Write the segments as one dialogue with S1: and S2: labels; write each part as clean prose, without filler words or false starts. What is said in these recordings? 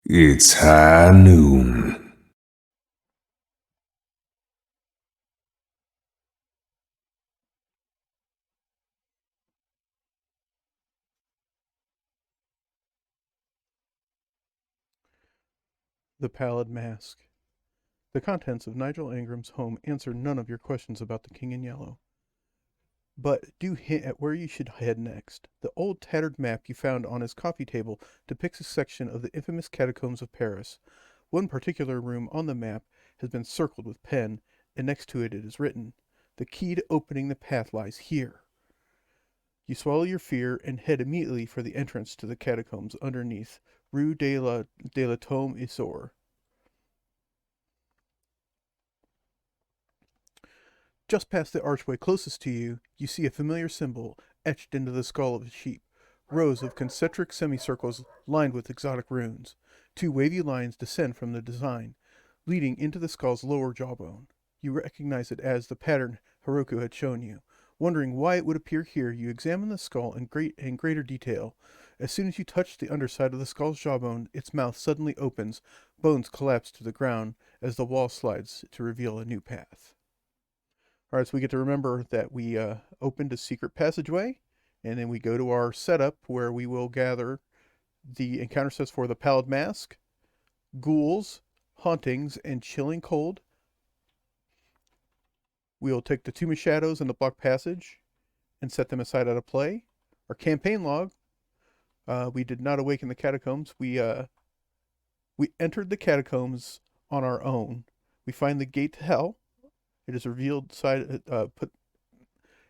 S1: It's high noon.
S2: The Pallid Mask. The contents of Nigel Ingram's home answer none of your questions about the King in Yellow, but do hint at where you should head next. The old tattered map you found on his coffee table depicts a section of the infamous catacombs of Paris. One particular room on the map has been circled with pen, and next to it is written, "The key to opening the path lies here." You swallow your fear and head immediately for the entrance to the catacombs underneath Rue de la Tombe Isor. Just past the archway closest to you, you see a familiar symbol etched into the skull of a sheep. Rows of concentric semicircles lined with exotic runes. Two wavy lines descend from the design, leading into the skull's lower jawbone. You recognize it as the pattern Haruko had shown you. Wondering why it would appear here, you examine the skull in greater detail. As soon as you touch the underside of the skull's jawbone, its mouth suddenly opens. Bones collapse to the ground as the wall slides to reveal a new path. All right, so we get to remember that we opened a secret passageway, and then we go to our setup where we will gather the encounter sets for the Pallid Mask, ghouls, hauntings, and chilling cold. We'll take the Tomb of Shadows and the Block Passage and set them aside out of play. Our campaign log, we did not awaken the catacombs. We entered the catacombs on our own. We find the gate to hell. It is revealed side put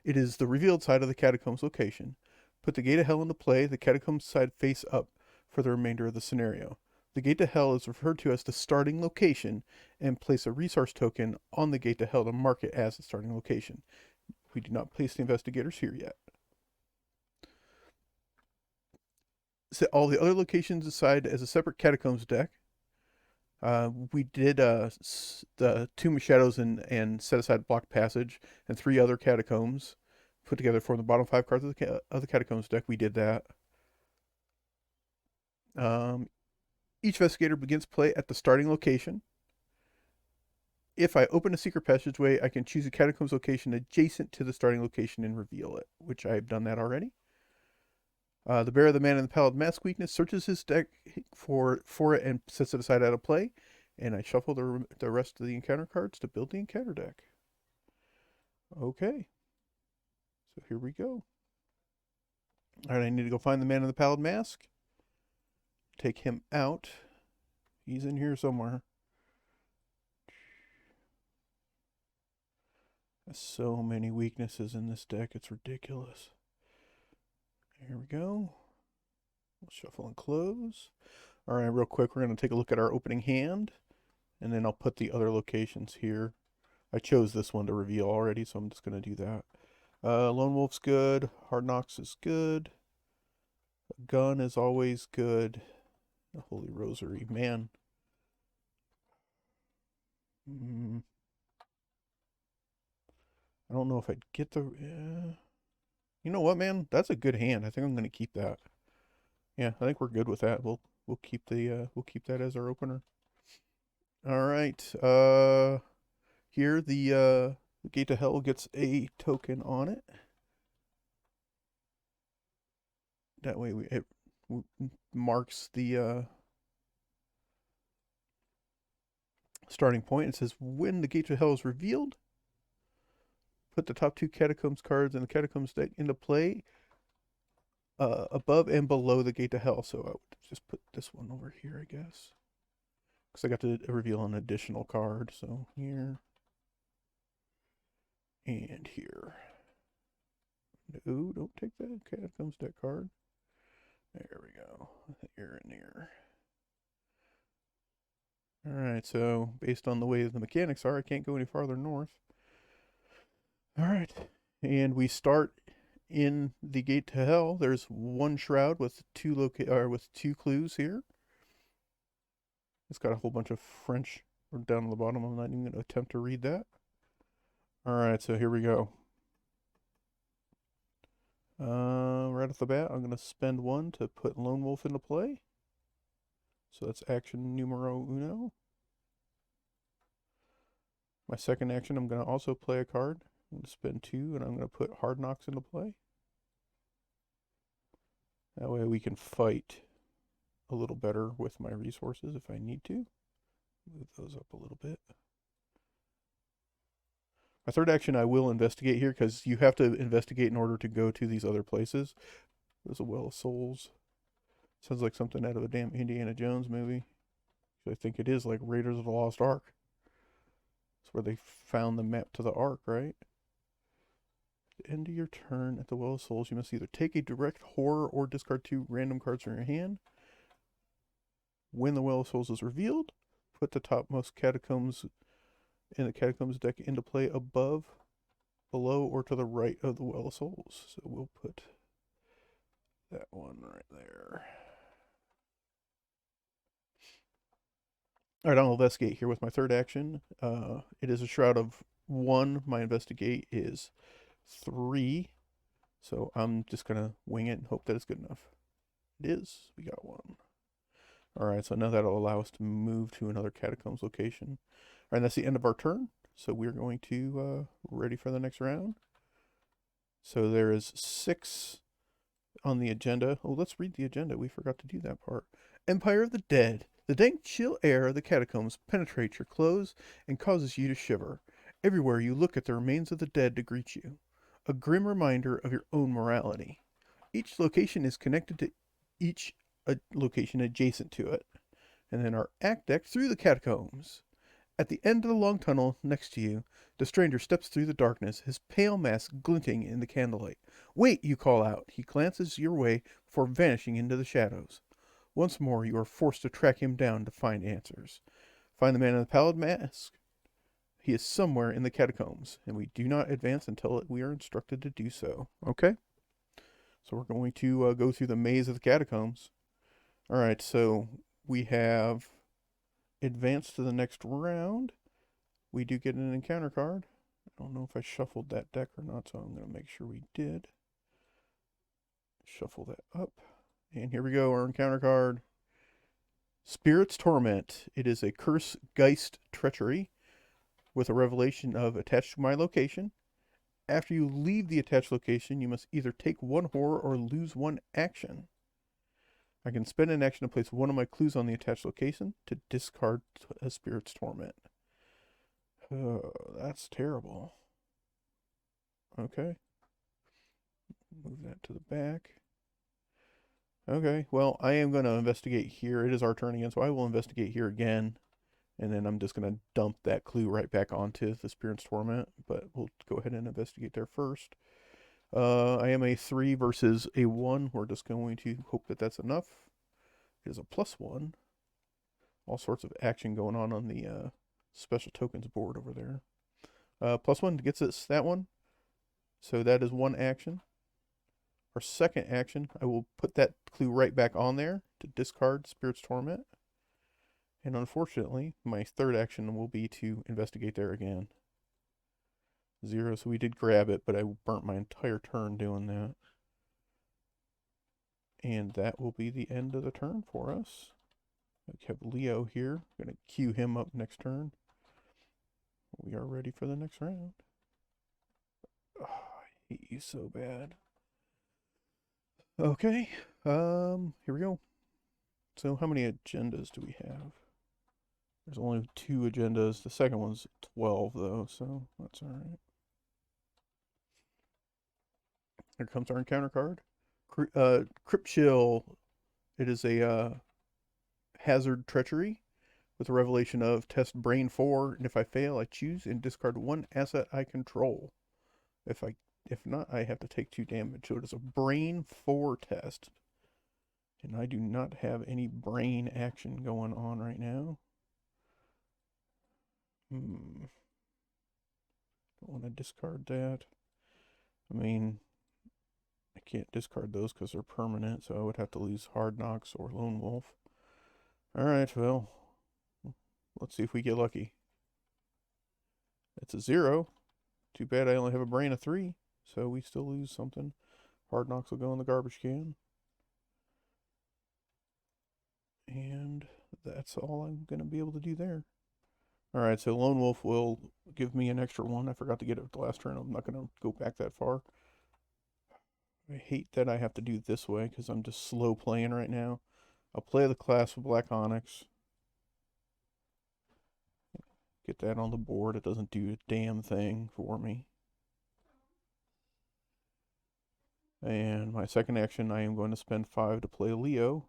S2: It is the revealed side of the catacombs location. Put the gate of hell into play, the catacombs side face up for the remainder of the scenario. The gate to hell is referred to as the starting location, and place a resource token on the gate to hell to mark it as the starting location. We do not place the investigators here yet. Set all the other locations aside as a separate catacombs deck. We did the Tomb of Shadows and set aside Block Passage and three other catacombs put together for the bottom five cards of the catacombs deck. We did that. Um, each investigator begins play at the starting location. If I open a secret passageway, I can choose a catacombs location adjacent to the starting location and reveal it, which I've done that already. The Bear of the Man in the Pallid Mask weakness searches his deck for it and sets it aside out of play. And I shuffle the rest of the encounter cards to build the encounter deck. Okay, so here we go. All right, I need to go find the Man in the Pallid Mask. Take him out. He's in here somewhere. There's so many weaknesses in this deck, it's ridiculous. Here we go. We'll shuffle and close. All right, real quick, we're going to take a look at our opening hand, and then I'll put the other locations here. I chose this one to reveal already, so I'm just going to do that. Lone Wolf's good. Hard Knocks is good. Gun is always good. The Holy Rosary, man. I don't know if I'd get the. You know what, man? That's a good hand. I think I'm going to keep that. Yeah, I think we're good with that. We'll keep we'll keep that as our opener. All right. Here the Gate to Hell gets a token on it. That way it marks the starting point. It says when the Gate to Hell is revealed, put the top two Catacombs cards in the Catacombs deck into play above and below the Gate to Hell. So I would just put this one over here, I guess. Because I got to reveal an additional card. So here and here. No, don't take that Catacombs deck card. There we go. Here and here. Alright, so based on the way the mechanics are, I can't go any farther north. Alright, and we start in the Gate to Hell. There's one shroud with two clues here. It's got a whole bunch of French down on the bottom. I'm not even going to attempt to read that. Alright, so here we go. Right off the bat, I'm going to spend one to put Lone Wolf into play. So that's action numero uno. My second action, I'm going to also play a card. I'm going to spend 2, and I'm going to put Hard Knocks into play. That way we can fight a little better with my resources if I need to. Move those up a little bit. My third action, I will investigate here because you have to investigate in order to go to these other places. There's a Well of Souls. Sounds like something out of a damn Indiana Jones movie. I think it is like Raiders of the Lost Ark. It's where they found the map to the Ark, right? At the end of your turn at the Well of Souls, you must either take a direct horror or discard 2 random cards from your hand. When the Well of Souls is revealed, put the topmost catacombs in the Catacombs deck into play above, below, or to the right of the Well of Souls. So we'll put that one right there. All right, I'll investigate here with my third action. It is a Shroud of 1. My investigate is 3. So I'm just going to wing it and hope that it's good enough. It is. We got 1. All right, so now that'll allow us to move to another Catacombs location. All right, that's the end of our turn. So we're going to ready for the next round. So there is 6 on the agenda. Oh, let's read the agenda. We forgot to do that part. Empire of the Dead. The dank, chill air of the catacombs penetrates your clothes and causes you to shiver. Everywhere you look at the remains of the dead to greet you. A grim reminder of your own morality. Each location is connected to each location adjacent to it. And then our act deck through the catacombs. At the end of the long tunnel next to you, the stranger steps through the darkness, his pale mask glinting in the candlelight. Wait, you call out. He glances your way before vanishing into the shadows. Once more, you are forced to track him down to find answers. Find the man in the pallid mask. He is somewhere in the catacombs, and we do not advance until we are instructed to do so. Okay? So we're going to go through the maze of the catacombs. All right, so we have advanced to the next round. We do get an encounter card. I don't know if I shuffled that deck or not, so I'm going to make sure we did. Shuffle that up. And here we go, our encounter card. Spirit's Torment. It is a Curse Geist Treachery with a revelation of attached to my location. After you leave the attached location, you must either take 1 horror or lose 1 action. I can spend an action to place 1 of my clues on the attached location to discard a Spirit's Torment. Oh, that's terrible. Okay. Move that to the back. Okay, well, I am going to investigate here. It is our turn again, so I will investigate here again. And then I'm just going to dump that clue right back onto the Spirit's Torment. But we'll go ahead and investigate there first. I am a 3 versus a 1. We're just going to hope that that's enough. It is a +1. All sorts of action going on the special tokens board over there. +1 gets us that one. So that is 1 action. Our second action, I will put that clue right back on there to discard Spirit's Torment. And unfortunately, my third action will be to investigate there again. 0, so we did grab it, but I burnt my entire turn doing that. And that will be the end of the turn for us. We have Leo here. I'm going to queue him up next turn. We are ready for the next round. Oh, I hate you so bad. Okay, here we go. So how many agendas do we have? There's only 2 agendas. The second one's 12 though, so that's all right. Here comes our encounter card. Crypt Chill. It is a hazard treachery with a revelation of test brain 4, and if I fail, I choose and discard 1 asset I control. If not, I have to take 2 damage. So it is a brain 4 test. And I do not have any brain action going on right now. Don't want to discard that. I mean, I can't discard those because they're permanent, so I would have to lose Hard Knocks or Lone Wolf. Alright, well, let's see if we get lucky. It's a 0. Too bad I only have a brain of 3, so we still lose something. Hard Knocks will go in the garbage can. And that's all I'm going to be able to do there. Alright, so Lone Wolf will give me an extra one. I forgot to get it the last turn. I'm not going to go back that far. I hate that I have to do it this way because I'm just slow playing right now. I'll play the class with Black Onyx. Get that on the board. It doesn't do a damn thing for me. And my second action, I am going to spend 5 to play Leo.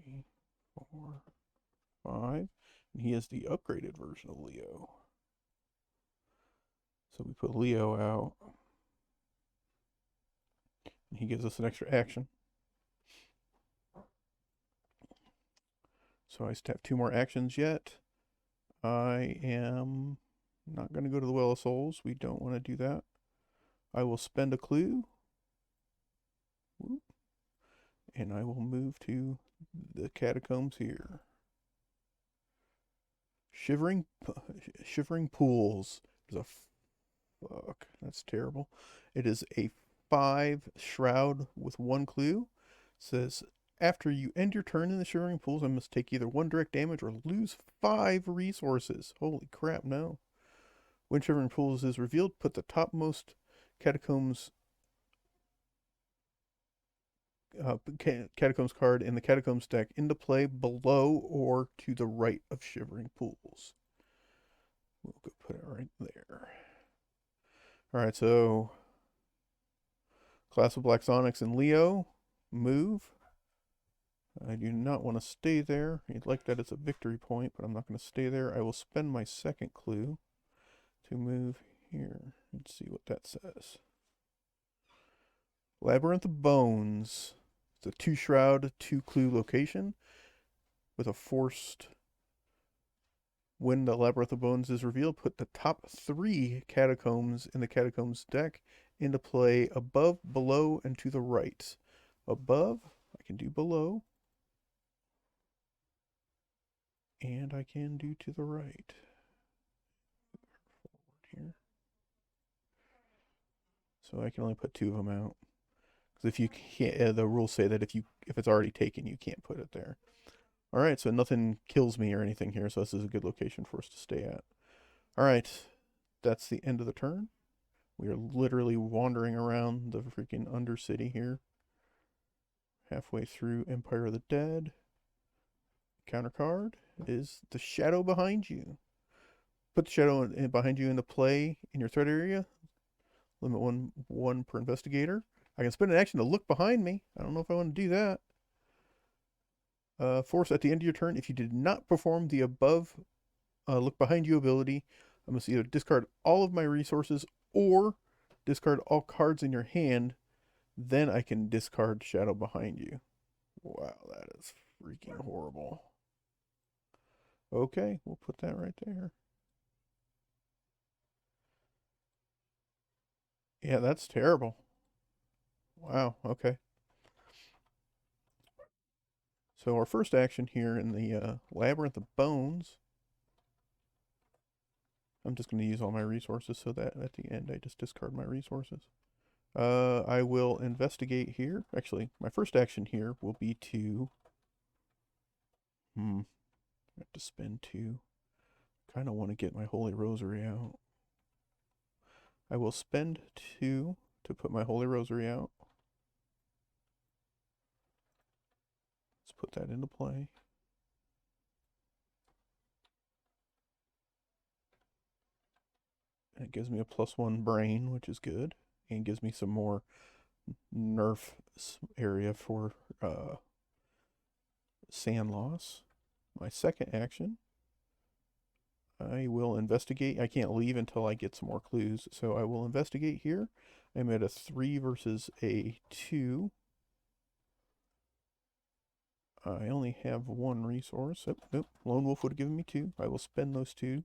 S2: 3, 4, 5. And he is the upgraded version of Leo. So we put Leo out. And he gives us an extra action. So I just have 2 more actions yet. I am not going to go to the Well of Souls. We don't want to do that. I will spend a clue. And I will move to the catacombs here. Shivering Pools is a fuck. That's terrible. It is a 5 shroud with 1 clue. It says after you end your turn in the Shivering Pools, I must take either 1 direct damage or lose 5 resources. Holy crap, no. When Shivering Pools is revealed, put the topmost catacombs catacombs card in the catacombs deck into play below or to the right of Shivering Pools. We'll go put it right there. Alright, so class of Black Sonics and Leo move. I do not want to stay there. You'd like that as a victory point, but I'm not going to stay there. I will spend my second clue to move here and see what that says. Labyrinth of Bones. It's a 2 shroud, 2 clue location with a forced. When the Labyrinth of Bones is revealed, put the top 3 catacombs in the catacombs deck into play above, below, and to the right. Above, I can do below. And I can do to the right. Forward here. So I can only put 2 of them out. Because if you can't, the rules say that if it's already taken, you can't put it there. Alright, so nothing kills me or anything here, so this is a good location for us to stay at. Alright, that's the end of the turn. We are literally wandering around the freaking Undercity here. Halfway through Empire of the Dead. Counter card is the Shadow Behind You. Put the Shadow behind you into play in your threat area. Limit 1 per investigator. I can spend an action to look behind me. I don't know if I want to do that. Force at the end of your turn, if you did not perform the above look behind you ability, I must either discard all of my resources or discard all cards in your hand. Then I can discard Shadow Behind You. Wow, that is freaking horrible. Okay, we'll put that right there. Yeah, that's terrible. Wow, okay. So our first action here in the Labyrinth of Bones, I'm just going to use all my resources so that at the end I just discard my resources. I will investigate here. Actually, my first action here will be to... I have to spend 2. Kind of want to get my Holy Rosary out. I will spend 2 to put my Holy Rosary out. Let's put that into play. And it gives me a +1 brain, which is good. And gives me some more nerf area for sand loss. My second action, I will investigate. I can't leave until I get some more clues, so I will investigate here. I'm at a 3 versus a 2. I only have 1 resource. Oh, nope. Lone Wolf would have given me 2. I will spend those 2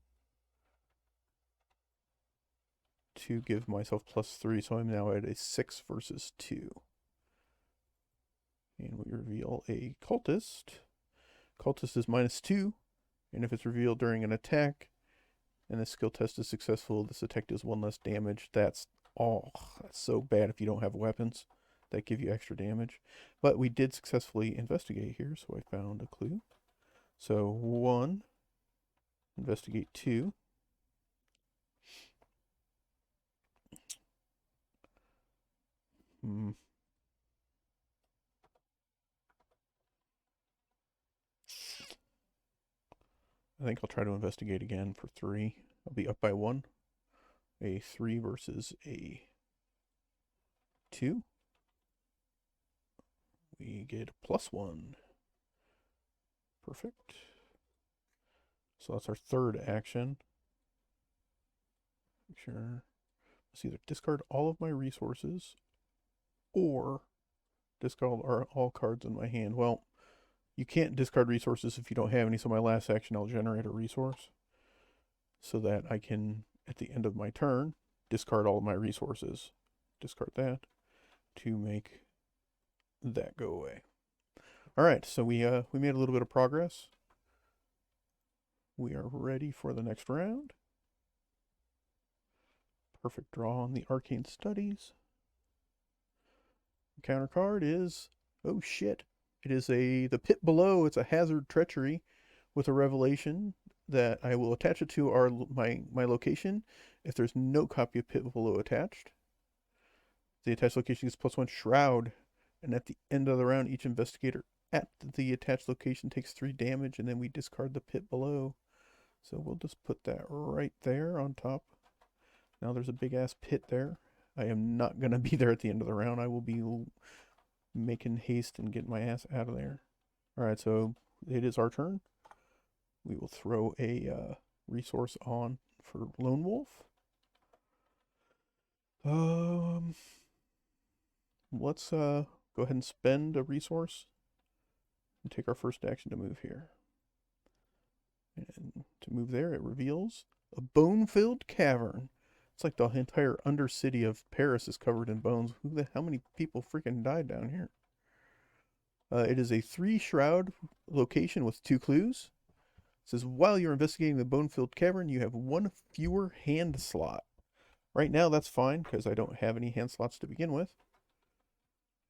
S2: to give myself +3, so I'm now at a 6 versus 2. And we reveal a Cultist. Cultist is -2, and if it's revealed during an attack and the skill test is successful, this attack does 1 less damage. That's so bad if you don't have weapons. that give you extra damage. But we did successfully investigate here, so I found a clue. So 1, investigate 2. I think I'll try to investigate again for 3. I'll be up by 1. A 3 versus a 2. We get a +1. Perfect. So that's our third action. Make sure. Let's either discard all of my resources or discard all cards in my hand. Well, you can't discard resources if you don't have any, so my last action I'll generate a resource so that I can, at the end of my turn, discard all of my resources. Discard that to make that go away. All right, so we made a little bit of progress. We are ready for the next round. Perfect draw on the Arcane Studies. The counter card is, oh shit, it is the pit below. It's a Hazard Treachery with a revelation that I will attach it to my location if there's no copy of Pit Below attached. The attached location gets +1 Shroud, and at the end of the round, each investigator at the attached location takes 3 damage, and then we discard the Pit Below. So we'll just put that right there on top. Now there's a big ass pit there. I am not going to be there at the end of the round. I will be making haste and getting my ass out of there. Alright, so it is our turn. We will throw a resource on for Lone Wolf. Let's go ahead and spend a resource and take our first action to move here. And to move there, it reveals a bone-filled cavern. It's like the entire undercity of Paris is covered in bones. How many people freaking died down here? It is a 3 shroud location with 2 clues. It says, while you're investigating the bone-filled cavern, you have 1 fewer hand slot. Right now, that's fine, because I don't have any hand slots to begin with.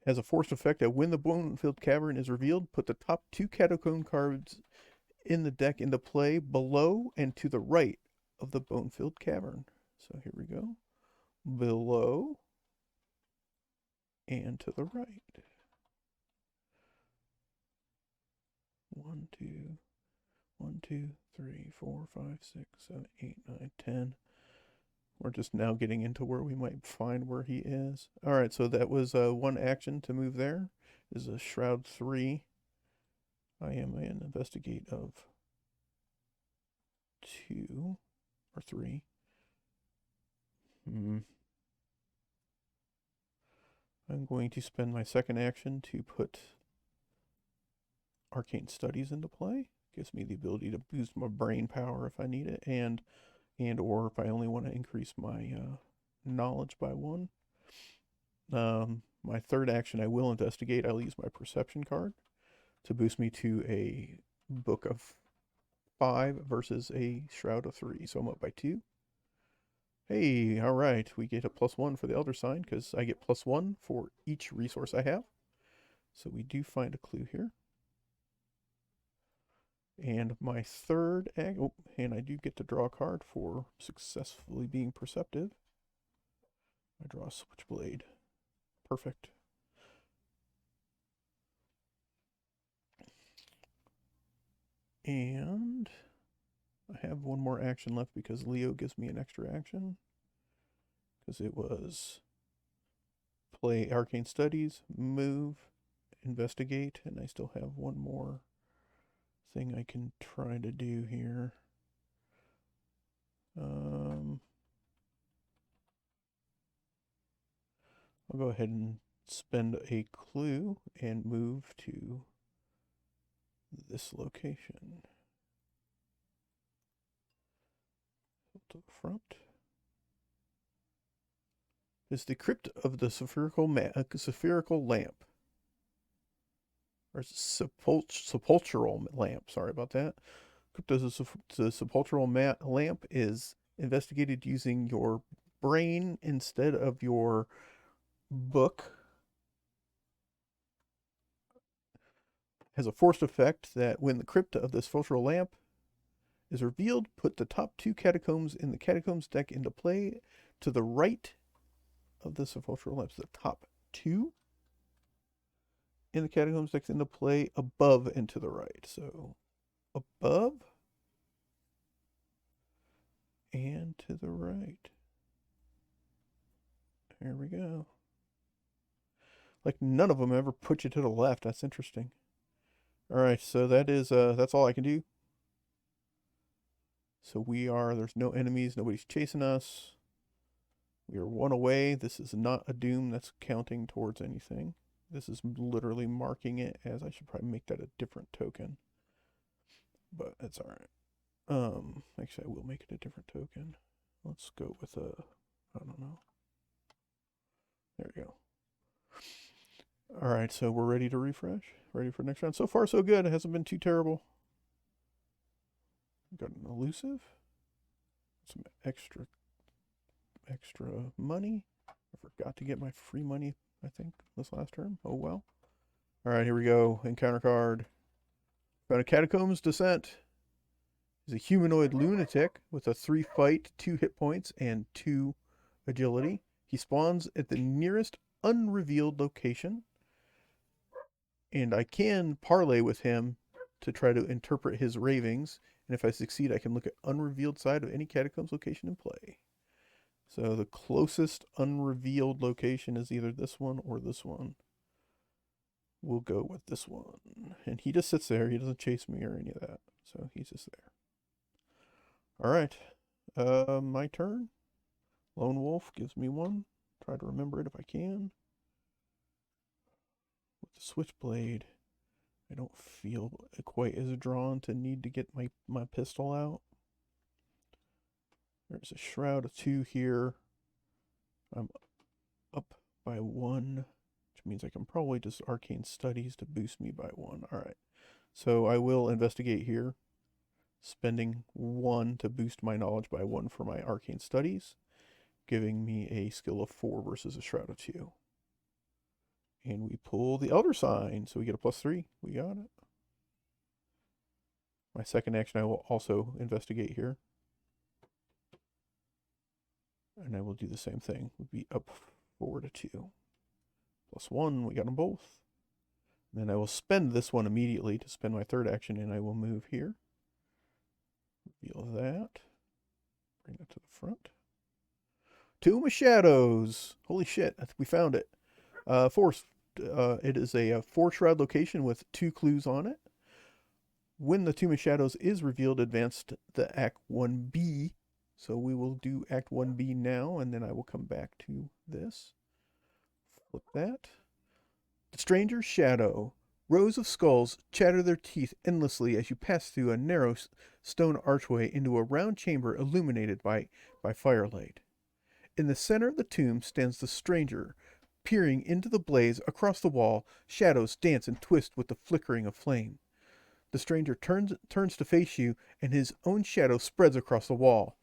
S2: As a forced effect, when the bone-filled cavern is revealed, put the top 2 catacomb cards in the deck into play below and to the right of the bone-filled cavern. So here we go. Below and to the right. 1, 2, 1, 2, 3, 4, 5, 6, 7, 8, 9, 10. We're just now getting into where we might find where he is. All right, so that was 1 action to move there. This is a Shroud 3. I am an investigate of 2 or 3. I'm going to spend my second action to put Arcane Studies into play. Gives me the ability to boost my brain power if I need it, and or if I only want to increase my knowledge by 1. My third action, I will investigate. I'll use my perception card to boost me to a book of 5 versus a Shroud of 3. So I'm up by 2. Hey, all right. We get a +1 for the Elder Sign because I get +1 for each resource I have. So we do find a clue here. And my third and I do get to draw a card for successfully being perceptive. I draw a Switchblade. Perfect. And I have 1 more action left because Leo gives me an extra action. Because it was play Arcane Studies, move, investigate, and I still have 1 more thing I can try to do here. I'll go ahead and spend a clue and move to this location. To the front is the Crypt of the Spherical Lamp. Or Sepulchral Lamp, sorry about that. Crypt of the Sepulchral Lamp is investigated using your brain instead of your book. Has a forced effect that when the crypt of this fulcral lamp is revealed, put the top 2 catacombs in the catacombs deck into play to the right of the sepulchral lamps. The top 2 in the catacombs deck into play above and to the right. So above and to the right. There we go. Like none of them ever put you to the left. That's interesting. All right, so that's all I can do. So there's no enemies, nobody's chasing us. We are 1 away. This is not a doom that's counting towards anything. This is literally marking it as I should probably make that a different token. But it's all right. Actually, I will make it a different token. Let's go with I don't know. There we go. All right, so we're ready to refresh. Ready for next round. So far, so good. It hasn't been too terrible. Got an elusive. Some extra money. I forgot to get my free money, I think, this last term. Oh well. All right, here we go. Encounter card. Found a Catacombs Descent. He's a humanoid lunatic with a 3 fight, 2 hit points, and 2 agility. He spawns at the nearest unrevealed location. And I can parlay with him to try to interpret his ravings. And if I succeed, I can look at unrevealed side of any catacombs location in play. So the closest unrevealed location is either this one or this one. We'll go with this one. And he just sits there. He doesn't chase me or any of that. So he's just there. All right. My turn. Lone Wolf gives me 1. Try to remember it if I can. With the Switchblade, I don't feel quite as drawn to need to get my pistol out. There's a Shroud of 2 here. I'm up by 1, which means I can probably just Arcane Studies to boost me by 1. All right. So I will investigate here, spending 1 to boost my knowledge by 1 for my Arcane Studies, giving me a skill of 4 versus a Shroud of 2. And we pull the Elder Sign, so we get a +3. We got it. My second action, I will also investigate here. And I will do the same thing. We'll be up 4 to 2. +1, we got them both. And then I will spend this one immediately to spend my third action, and I will move here. Reveal that. Bring it to the front. Tomb of Shadows. Holy shit, I think we found it. It is a 4 shroud location with 2 clues on it. When the Tomb of Shadows is revealed, advance the Act 1B. So we will do Act 1B now, and then I will come back to this. Flip that. The Stranger's Shadow. Rows of skulls chatter their teeth endlessly as you pass through a narrow stone archway into a round chamber illuminated by firelight. In the center of the tomb stands the stranger, peering into the blaze across the wall. Shadows dance and twist with the flickering of flame. The stranger turns to face you, and his own shadow spreads across the wall.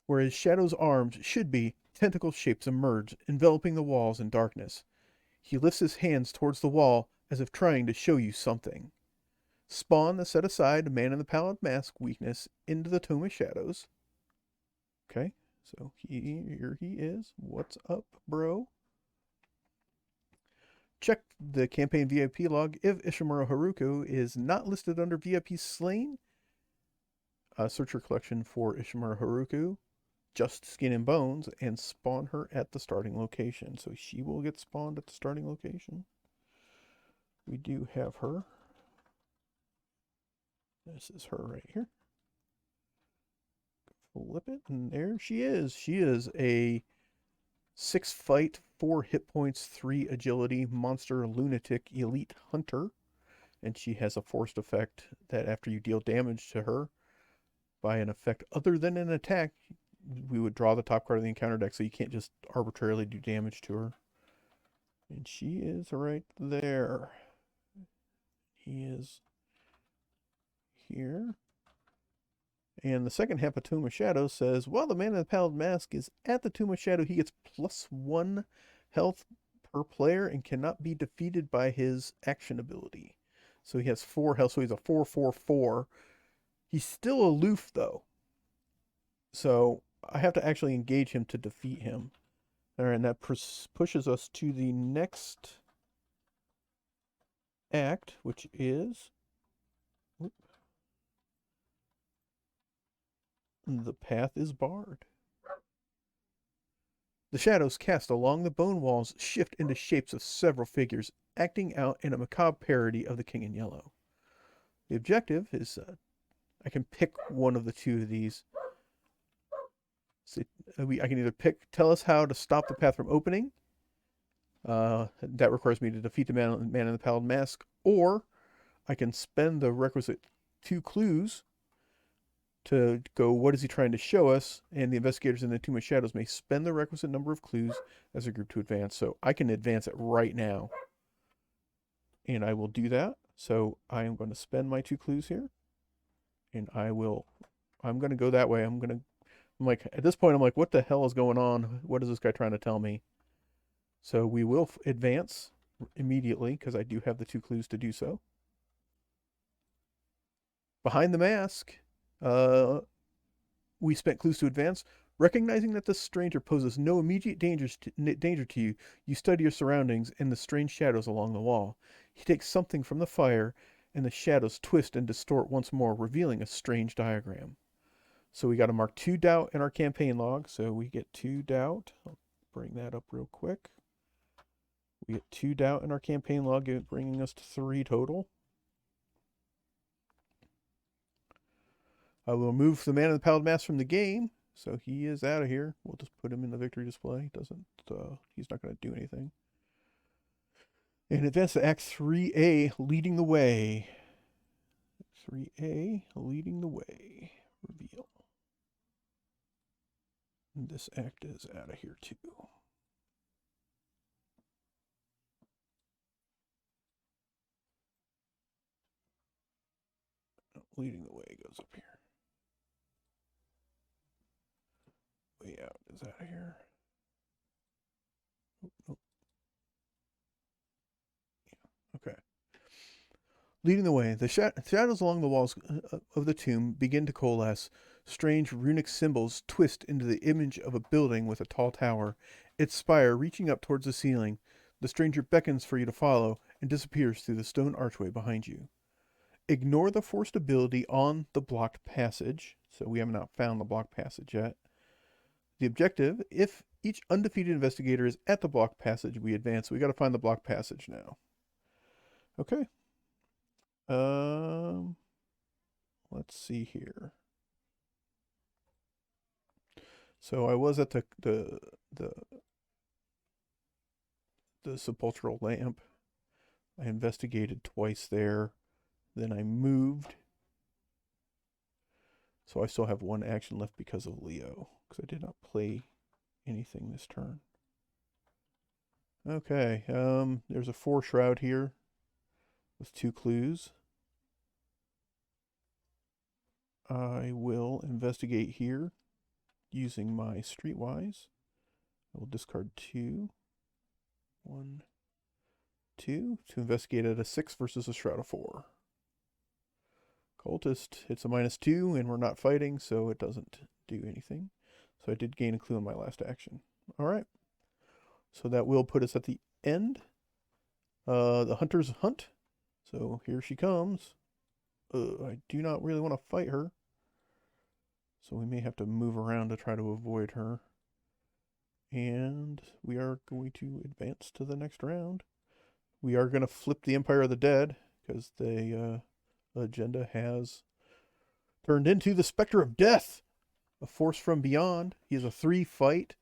S2: Where his shadow's arms should be, tentacle shapes emerge, enveloping the walls in darkness. He lifts his hands towards the wall as if trying to show you something. Spawn the set aside Man in the Pallid Mask weakness into the Tomb of Shadows. Okay, so here he is. What's up, bro? Check the campaign VIP log. If Ishimura Haruko is not listed under VIP slain, search your collection for Ishimura Haruko, just skin and bones, and spawn her at the starting location. So she will get spawned at the starting location. We do have her. This is her right here. Flip it, and there she is. She is a 6 fight, 4 hit points, 3 agility monster lunatic elite hunter. And she has a forced effect that after you deal damage to her by an effect other than an attack, we would draw the top card of the encounter deck, so you can't just arbitrarily do damage to her. And she is right there. He is here. And the second half of Tomb of Shadow says, while the Man in the Pallid Mask is at the Tomb of Shadow, he gets +1 health per player and cannot be defeated by his action ability. So he has 4 health, so he's a 4/4/4. He's still aloof, though. So I have to actually engage him to defeat him. All right, and that pushes us to the next act, which is the path is barred. The shadows cast along the bone walls shift into shapes of several figures, acting out in a macabre parody of the King in Yellow. The objective is I can pick one of the two of these. So I can either tell us how to stop the path from opening. That requires me to defeat the man in the Pallid Mask, or I can spend the requisite 2 clues to go, what is he trying to show us? And the investigators in the Tomb of Shadows may spend the requisite number of clues as a group to advance. So I can advance it right now. And I will do that. So I am going to spend my 2 clues here. And I'm going to go that way. I'm like, at this point, I'm like, what the hell is going on? What is this guy trying to tell me? So we will advance immediately because I do have the 2 clues to do so. Behind the mask, we spent clues to advance. Recognizing that the stranger poses no immediate danger to you, you study your surroundings and the strange shadows along the wall. He takes something from the fire, and the shadows twist and distort once more, revealing a strange diagram. So we got to mark 2 doubt in our campaign log. So we get 2 doubt. I'll bring that up real quick. We get 2 doubt in our campaign log, bringing us to 3 total. I will move the man in the Pallid Mask from the game, so he is out of here. We'll just put him in the victory display. He's not going to do anything. And advance to Act 3A, leading the way. 3A, leading the way. Reveal. And this act is out of here too. Leading the way goes up here. Way out is out of here. Oh. Yeah. Okay. Leading the way, the shadows along the walls of the tomb begin to coalesce. Strange runic symbols twist into the image of a building with a tall tower, its spire reaching up towards the ceiling. The stranger beckons for you to follow and disappears through the stone archway behind you. Ignore the forced ability on the blocked passage. So we have not found the blocked passage yet. The objective, if each undefeated investigator is at the blocked passage, we advance. We got to find the blocked passage now. Okay. Let's see here. So I was at the sepulchral lamp. I investigated twice there. Then I moved. So I still have 1 action left because of Leo, because I did not play anything this turn. Okay, there's a 4 shroud here with 2 clues. I will investigate here using my Streetwise. I will discard 2. 1, 2 to investigate at a 6 versus a shroud of 4. Cultist hits a -2, and we're not fighting, so it doesn't do anything. So I did gain a clue in my last action. All right. So that will put us at the end. The hunter's hunt. So here she comes. I do not really want to fight her. So we may have to move around to try to avoid her. And we are going to advance to the next round. We are going to flip the Empire of the Dead, because the agenda has turned into the Spectre of Death, a force from beyond. He has a 3 fight,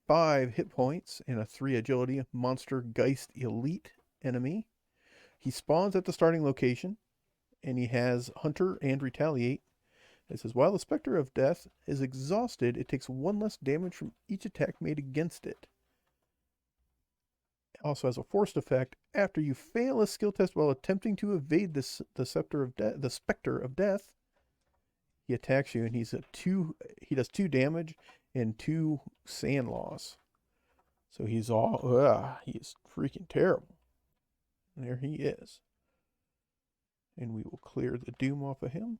S2: 5 hit points, and a 3 agility monster Geist elite enemy. He spawns at the starting location, and he has Hunter and Retaliate. It says, while the Spectre of Death is exhausted, it takes 1 less damage from each attack made against it. It also has a forced effect. After you fail a skill test while attempting to evade the Spectre of Death, he attacks you, and he does 2 damage and 2 sand loss. So he is freaking terrible. And there he is. And we will clear the doom off of him.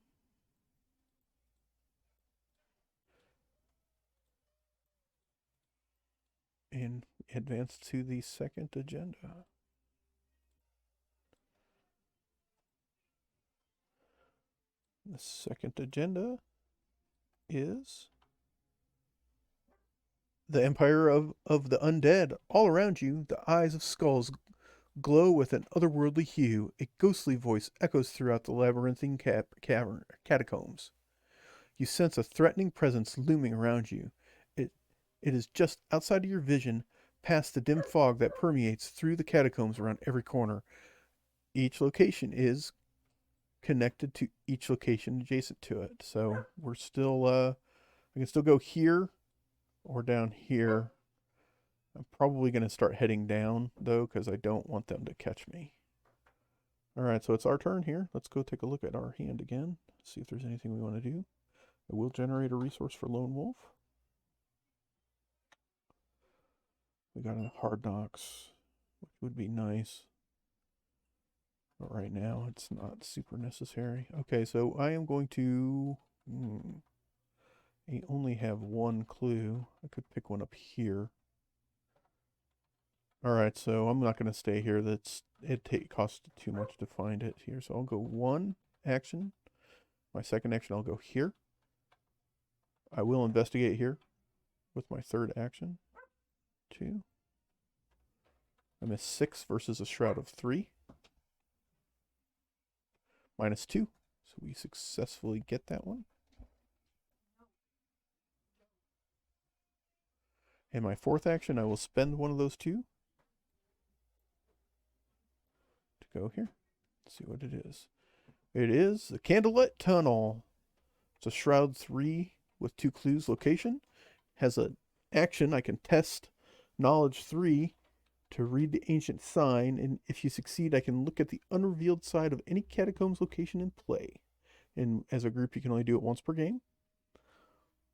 S2: And advance to the second agenda. The second agenda is the Empire of the Undead. All around you, the eyes of skulls glow with an otherworldly hue. A ghostly voice echoes throughout the labyrinthine catacombs. You sense a threatening presence looming around you. It, it is just outside of your vision, past the dim fog that permeates through the catacombs around every corner. Each location is connected to each location adjacent to it. So we're still, I can still go here or down here. I'm probably going to start heading down, though, because I don't want them to catch me. All right, so it's our turn here. Let's go take a look at our hand again, see if there's anything we want to do. I will generate a resource for Lone Wolf. We got a Hard Knocks, which would be nice. But right now, it's not super necessary. Okay, so I am going to... I only have one clue. I could pick one up here. All right, so I'm not going to stay here. It costs too much to find it here. So I'll go one action. My second action, I'll go here. I will investigate here with my third action. 2. I miss 6 versus a Shroud of 3. -2. So we successfully get that one. And my fourth action, I will spend one of those 2 to go here. Let's see what it is. It is the Candlelit Tunnel. It's a Shroud 3 with 2 clues location. Has an action. I can test Knowledge 3 to read the ancient sign, and if you succeed, I can look at the unrevealed side of any catacombs location in play. And as a group, you can only do it once per game.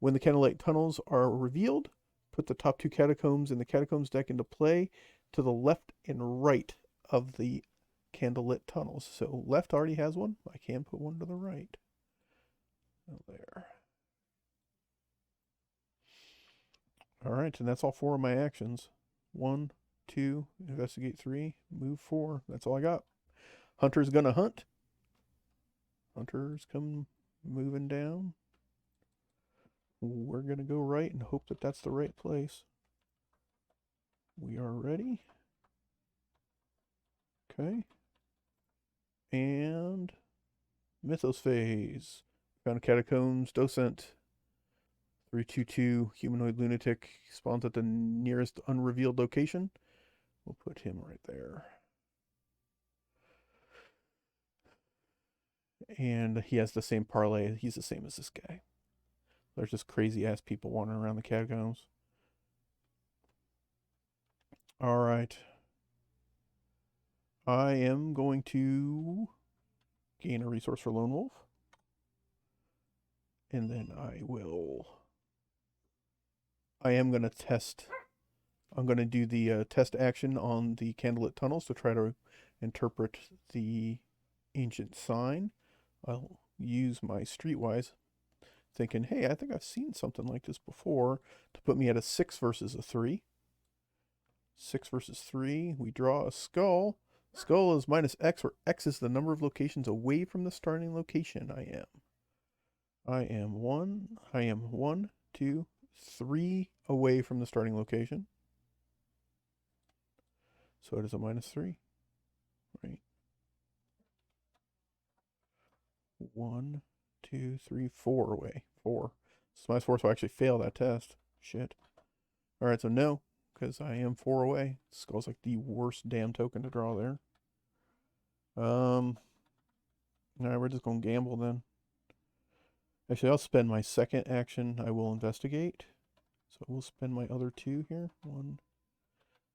S2: When the Candlelit Tunnels are revealed, put the top 2 catacombs in the catacombs deck into play to the left and right of the Candlelit Tunnels. So left already has one. I can put one to the right. Oh, there. All right, and that's all 4 of my actions. 1, 2, investigate 3, move 4. That's all I got. Hunter's gonna hunt. Hunters come moving down. We're gonna go right and hope that that's the right place. We are ready. Okay. And Mythos phase. Found catacombs, docent. 322 humanoid lunatic spawns at the nearest unrevealed location. We'll put him right there. And he has the same parlay. He's the same as this guy. There's just crazy ass people wandering around the catacombs. All right. I am going to gain a resource for Lone Wolf. And then I am going to test. I'm going to do the test action on the Candlelit Tunnels to try to interpret the ancient sign. I'll use my Streetwise, thinking, hey, I think I've seen something like this before, to put me at a 6 versus a 3. 6 versus 3. We draw a skull. Skull is -X, where X is the number of locations away from the starting location I am 1, 2, 3 away from the starting location. So it is a -3, right? 1, 2, 3, 4 away. 4. So -4, so I actually fail that test. Shit. All right, so no, because I am 4 away. Skull's like the worst damn token to draw there. All right, we're just gonna gamble then. Actually, I'll spend my second action. I will investigate. So we'll spend my other 2 here. 1,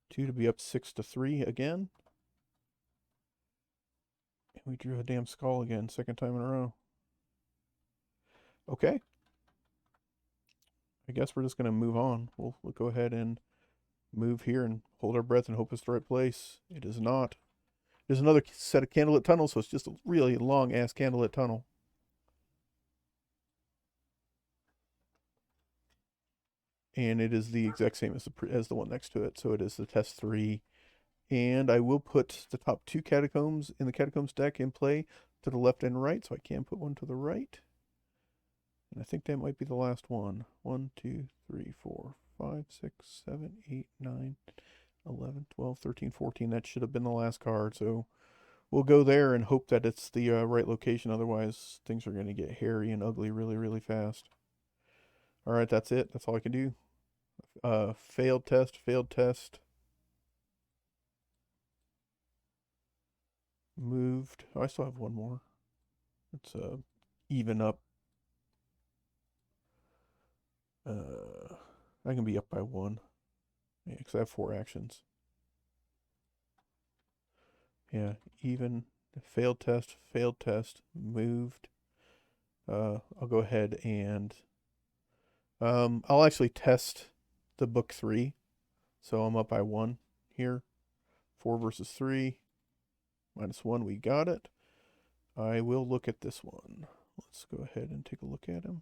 S2: 2 to be up 6-3 again. And we drew a damn skull again, second time in a row. Okay. I guess we're just gonna move on. We'll go ahead and move here and hold our breath and hope it's the right place. It is not. There's another set of candlelit tunnels, so it's just a really long ass candlelit tunnel. And it is the exact same as the one next to it. So it is the test 3. And I will put the top 2 catacombs in the catacombs deck in play to the left and right, so I can put one to the right. And I think that might be the last one. 1, 2, 3, 4, 5, 6, 7, 8, 9, 11, 12, 13, 14. That should have been the last card. So we'll go there and hope that it's the right location. Otherwise, things are going to get hairy and ugly really, really fast. All right, that's it. That's all I can do. Failed test, failed test. Moved. Oh, I still have one more. Let's even up. I can be up by 1. Yeah, because I have 4 actions. Yeah, even. Failed test, moved. I'll go ahead and I'll actually test the book 3. So I'm up by 1 here. 4 versus 3. -1, we got it. I will look at this one. Let's go ahead and take a look at him.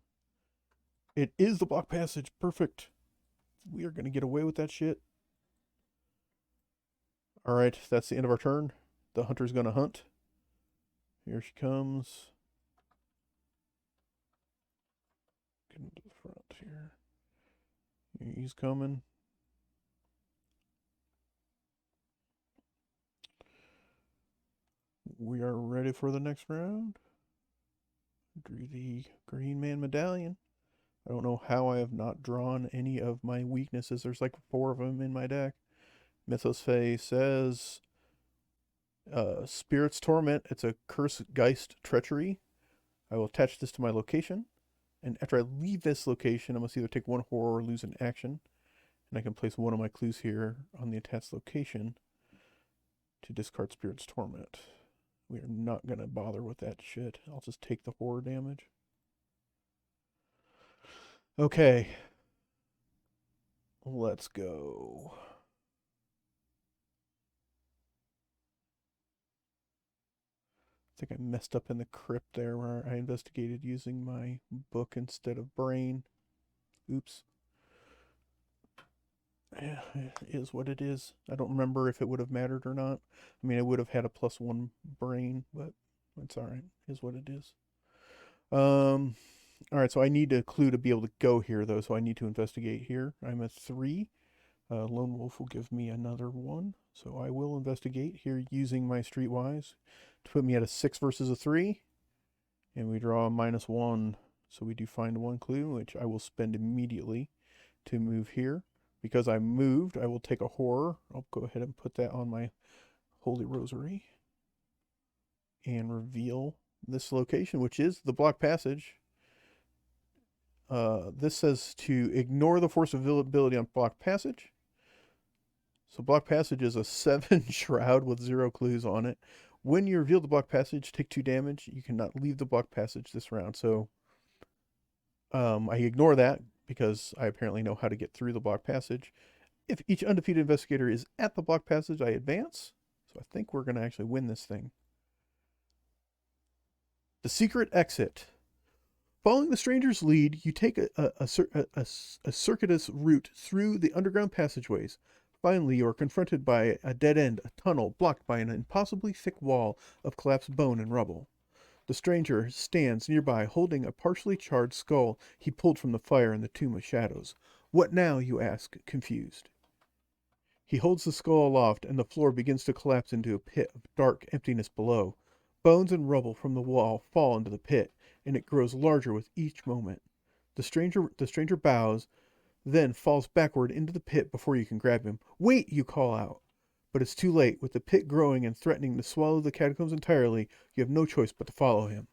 S2: It is the block passage. Perfect. We are going to get away with that shit. All right, that's the end of our turn. The hunter's going to hunt. Here she comes. Get into the front here. He's coming. We are ready for the next round. Drew the Green Man Medallion. I don't know how I have not drawn any of my weaknesses. There's like 4 of them in my deck. Mythos Fae says Spirit's Torment. It's a Curse Geist Treachery. I will attach this to my location. And after I leave this location, I must either take 1 horror or lose an action. And I can place 1 of my clues here on the attached location to discard Spirit's Torment. We are not going to bother with that shit. I'll just take the horror damage. Okay. Let's go. I think I messed up in the crypt there where I investigated using my book instead of brain. Oops. Yeah, it is what it is. I don't remember if it would have mattered or not. I mean, I would have had a +1 brain, but it's all right. It is what it is. All right, so I need a clue to be able to go here, though, so I need to investigate here. I'm a 3. Lone Wolf will give me another 1, so I will investigate here using my Streetwise to put me at a 6 versus a 3. And we draw a -1, so we do find 1 clue, which I will spend immediately to move here. Because I moved, I will take a horror. I'll go ahead and put that on my Holy Rosary and reveal this location, which is the block passage. This says to ignore the force of ability on block passage. So block passage is a 7 shroud with 0 clues on it. When you reveal the block passage, take 2 damage. You cannot leave the block passage this round. So I ignore that because I apparently know how to get through the block passage. If each undefeated investigator is at the block passage, I advance. So I think we're going to actually win this thing. The secret exit. Following the stranger's lead, you take a circuitous route through the underground passageways. Finally, you are confronted by a dead end, a tunnel blocked by an impossibly thick wall of collapsed bone and rubble. The stranger stands nearby holding a partially charred skull he pulled from the fire in the Tomb of Shadows. What now, you ask, confused. He holds the skull aloft, and the floor begins to collapse into a pit of dark emptiness below. Bones and rubble from the wall fall into the pit, and it grows larger with each moment. The stranger bows, then falls backward into the pit before you can grab him. Wait, you call out. But it's too late. With the pit growing and threatening to swallow the catacombs entirely, you have no choice but to follow him.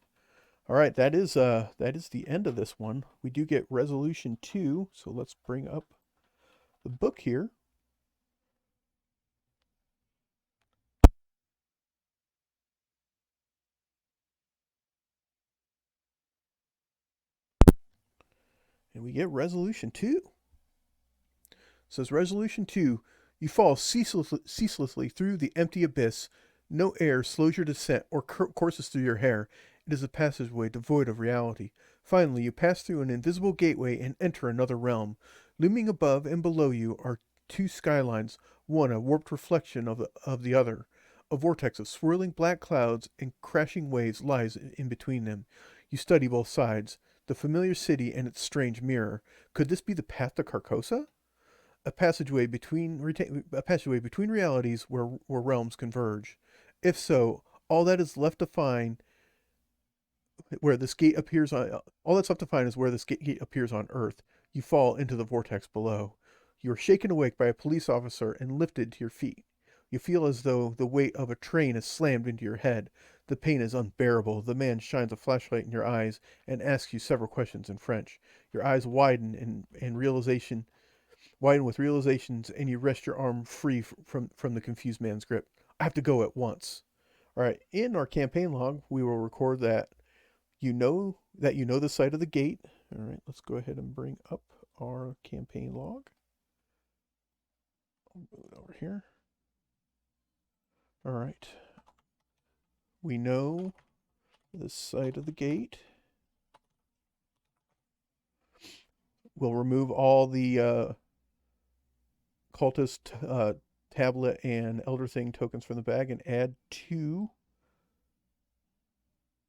S2: All right, that is the end of this one. We do get resolution 2, so let's bring up the book here. And we get resolution 2. It says resolution 2, you fall ceaselessly through the empty abyss No air slows your descent or courses through your hair. It is a passageway devoid of reality. Finally, you pass through an invisible gateway and enter another realm. Looming above and below you are two skylines, one a warped reflection of the other. A vortex of swirling black clouds and crashing waves lies in between them. You study both sides, the familiar city and its strange mirror. Could this be the path to Carcosa? A passageway between realities where realms converge. If so, all that is left to find where this gate appears on all that's left to find is where this gate appears on Earth. You fall into the vortex below. You are shaken awake by a police officer and lifted to your feet. You feel as though the weight of a train is slammed into your head. The pain is unbearable. The man shines a flashlight in your eyes and asks you several questions in French. Your eyes widen with realizations, and you wrest your arm free from the confused man's grip. I have to go at once. All right. In our campaign log, we will record that you know the site of the gate. All right. Let's go ahead and bring up our campaign log. I'll move it over here. All right. We know the site of the gate. We'll remove all the cultist tablet and elder thing tokens from the bag and add 2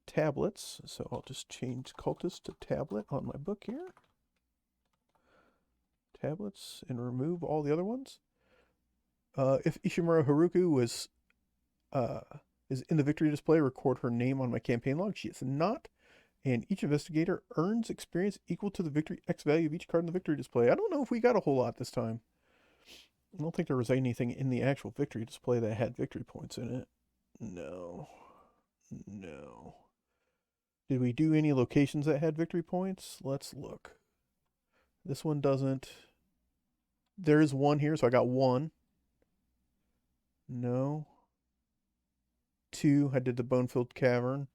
S2: tablets. So I'll just change cultist to tablet on my book here. Tablets, and remove all the other ones. If Ishimura Haruku is in the victory display, record her name on my campaign log. She is not. And each investigator earns experience equal to the victory X value of each card in the victory display. I don't know if we got a whole lot this time. I don't think there was anything in the actual victory display that had victory points in it. No. Did we do any locations that had victory points? Let's look. This one doesn't. There is one here, so I got 1. No. 2, I did the bone-filled cavern.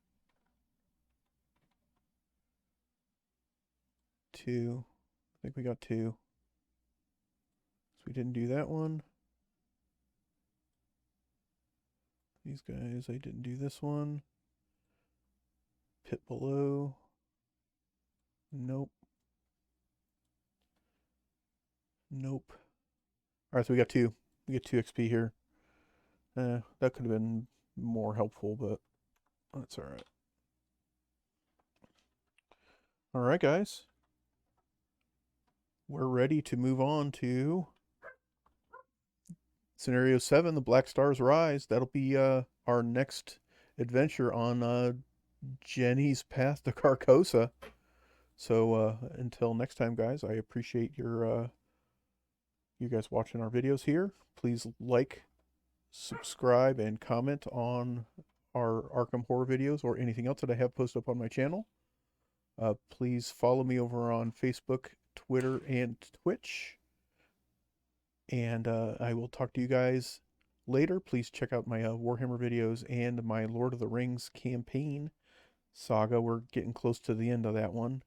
S2: 2. I think we got 2. So we didn't do that one. These guys, I didn't do this one. Pit below. Nope. Alright, so we got 2. We get 2 XP here. That could have been more helpful, but that's alright. Alright, guys. We're ready to move on to Scenario 7, the Black Stars Rise. That'll be our next adventure on Jenny's path to Carcosa. So until next time, guys, I appreciate you guys watching our videos here. Please like, subscribe, and comment on our Arkham horror videos or anything else that I have posted up on my channel. Please follow me over on Facebook, Twitter, and Twitch. And I will talk to you guys later. Please check out my Warhammer videos and my Lord of the Rings campaign saga. We're getting close to the end of that one.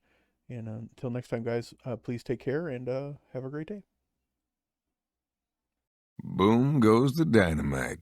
S2: And until next time, guys, please take care and have a great day.
S1: Boom goes the dynamite.